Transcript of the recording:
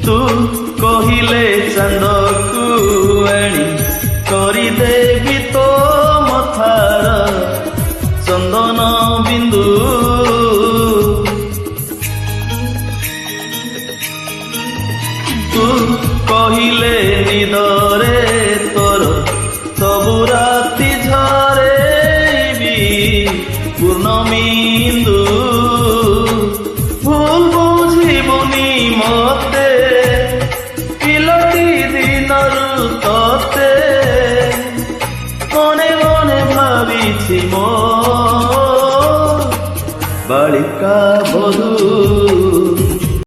तू कहिले चांदकू आणी करिदेवी तो मथार चंदन बिंदु तू कहिले निदरे तोर सबु राति झरेबी पूर्णमी इंदु भूल बुझिबुनी मते पिलटी दिनरु तते मने मने भाबिछि मो बालिका बधू